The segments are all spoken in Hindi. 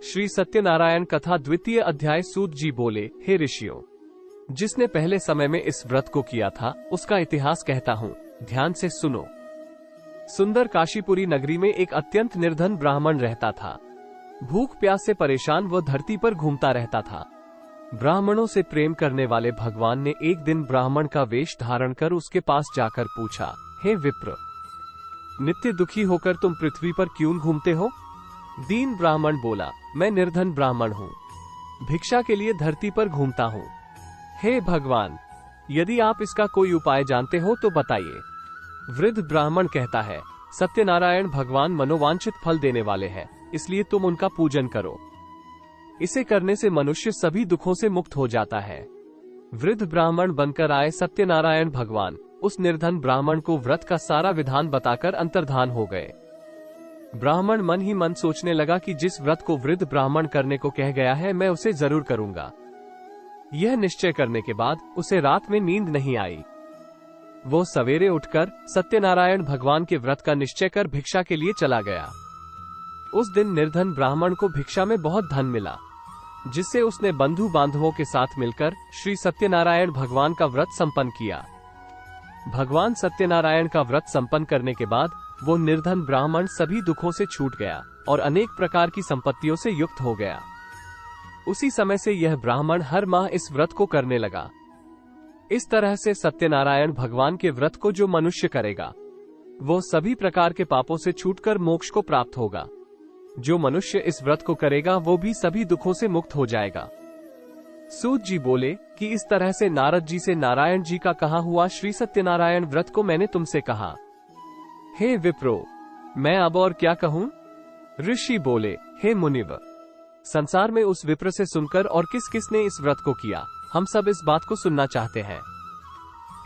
श्री सत्यनारायण कथा द्वितीय अध्याय। सूत जी बोले, हे ऋषियों, जिसने पहले समय में इस व्रत को किया था उसका इतिहास कहता हूँ, ध्यान से सुनो। सुंदर काशीपुरी नगरी में एक अत्यंत निर्धन ब्राह्मण रहता था। भूख प्यास से परेशान वह धरती पर घूमता रहता था। ब्राह्मणों से प्रेम करने वाले भगवान ने एक दिन ब्राह्मण का वेश धारण कर उसके पास जाकर पूछा, हे विप्र, नित्य दुखी होकर तुम पृथ्वी पर क्यों घूमते हो? दीन ब्राह्मण बोला, मैं निर्धन ब्राह्मण हूँ, भिक्षा के लिए धरती पर घूमता हूँ। हे भगवान, यदि आप इसका कोई उपाय जानते हो तो बताइए। वृद्ध ब्राह्मण कहता है, सत्यनारायण भगवान मनोवांछित फल देने वाले हैं, इसलिए तुम उनका पूजन करो। इसे करने से मनुष्य सभी दुखों से मुक्त हो जाता है। वृद्ध ब्राह्मण बनकर आए सत्यनारायण भगवान उस निर्धन ब्राह्मण को व्रत का सारा विधान बताकर अंतर्धान हो गए। ब्राह्मण मन ही मन सोचने लगा कि जिस व्रत को वृद्ध ब्राह्मण करने को कह गया है मैं उसे जरूर करूंगा। यह निश्चय करने के बाद उसे रात में नींद नहीं आई। वो सवेरे उठकर सत्यनारायण भगवान के व्रत का निश्चय कर भिक्षा के लिए चला गया। उस दिन निर्धन ब्राह्मण को भिक्षा में बहुत धन मिला, जिससे उसने बंधु बांधवों के साथ मिलकर श्री सत्यनारायण भगवान का व्रत संपन्न किया। भगवान सत्यनारायण का व्रत संपन्न करने के बाद वो निर्धन ब्राह्मण सभी दुखों से छूट गया और अनेक प्रकार की संपत्तियों से युक्त हो गया। उसी समय से यह ब्राह्मण हर माह इस व्रत को करने लगा। इस तरह से सत्यनारायण भगवान के व्रत को जो मनुष्य करेगा वो सभी प्रकार के पापों से छूटकर मोक्ष को प्राप्त होगा। जो मनुष्य इस व्रत को करेगा वो भी सभी दुखों से मुक्त हो जाएगा। सूत जी बोले कि इस तरह से नारद जी से नारायण जी का कहा हुआ श्री सत्यनारायण व्रत को मैंने तुमसे कहा। हे विप्रो, मैं अब और क्या कहूँ? ऋषि बोले, हे मुनिव, संसार में उस विप्र से सुनकर और किस किस ने इस व्रत को किया, हम सब इस बात को सुनना चाहते हैं।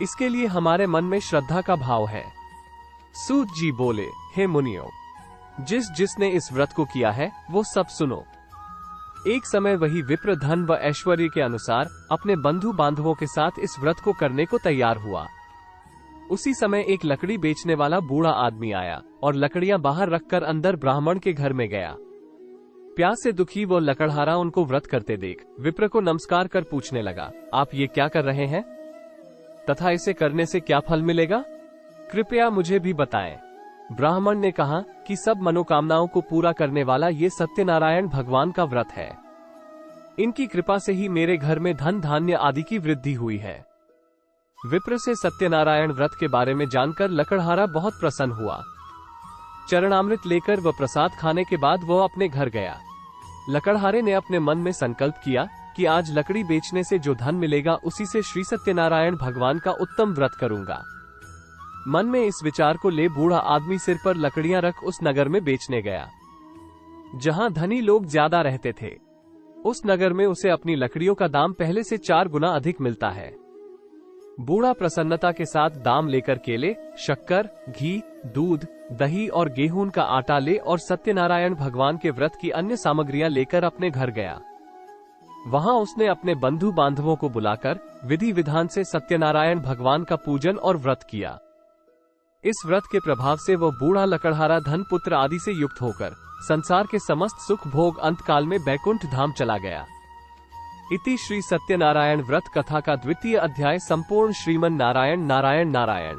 इसके लिए हमारे मन में श्रद्धा का भाव है। सूत जी बोले, हे मुनियों, जिसने इस व्रत को किया है वो सब सुनो। एक समय वही विप्र धन व ऐश्वर्य के अनुसार अपने बंधु बांधवों के साथ इस व्रत को करने को तैयार हुआ। उसी समय एक लकड़ी बेचने वाला बूढ़ा आदमी आया और लकड़ियां बाहर रखकर अंदर ब्राह्मण के घर में गया। प्यास से दुखी वो लकड़हारा उनको व्रत करते देख विप्र को नमस्कार कर पूछने लगा, आप ये क्या कर रहे हैं तथा इसे करने से क्या फल मिलेगा? कृपया मुझे भी बताएं। ब्राह्मण ने कहा कि सब मनोकामनाओं को पूरा करने वाला ये सत्यनारायण भगवान का व्रत है। इनकी कृपा से ही मेरे घर में धन धान्य आदि की वृद्धि हुई है। विप्र से सत्यनारायण व्रत के बारे में जानकर लकड़हारा बहुत प्रसन्न हुआ। चरणामृत लेकर वह प्रसाद खाने के बाद वह अपने घर गया। लकड़हारे ने अपने मन में संकल्प किया कि आज लकड़ी बेचने से जो धन मिलेगा उसी से श्री सत्यनारायण भगवान का उत्तम व्रत करूंगा। मन में इस विचार को ले बूढ़ा आदमी सिर पर लकड़ियां रख उस नगर में बेचने गया जहां धनी लोग ज्यादा रहते थे। उस नगर में उसे अपनी लकड़ियों का दाम पहले से 4 गुना अधिक मिलता है। बूढ़ा प्रसन्नता के साथ दाम लेकर केले, शक्कर, घी, दूध, दही और गेहूं का आटा ले और सत्यनारायण भगवान के व्रत की अन्य सामग्रियां लेकर अपने घर गया। वहां उसने अपने बंधु बांधवों को बुलाकर विधि विधान से सत्यनारायण भगवान का पूजन और व्रत किया। इस व्रत के प्रभाव से वह बूढ़ा लकड़हारा धन पुत्र आदि से युक्त होकर संसार के समस्त सुख भोग अंतकाल में बैकुंठ धाम चला गया। इति श्री सत्यनारायण व्रत कथा का द्वितीय अध्याय संपूर्ण। श्रीमन नारायण नारायण नारायण।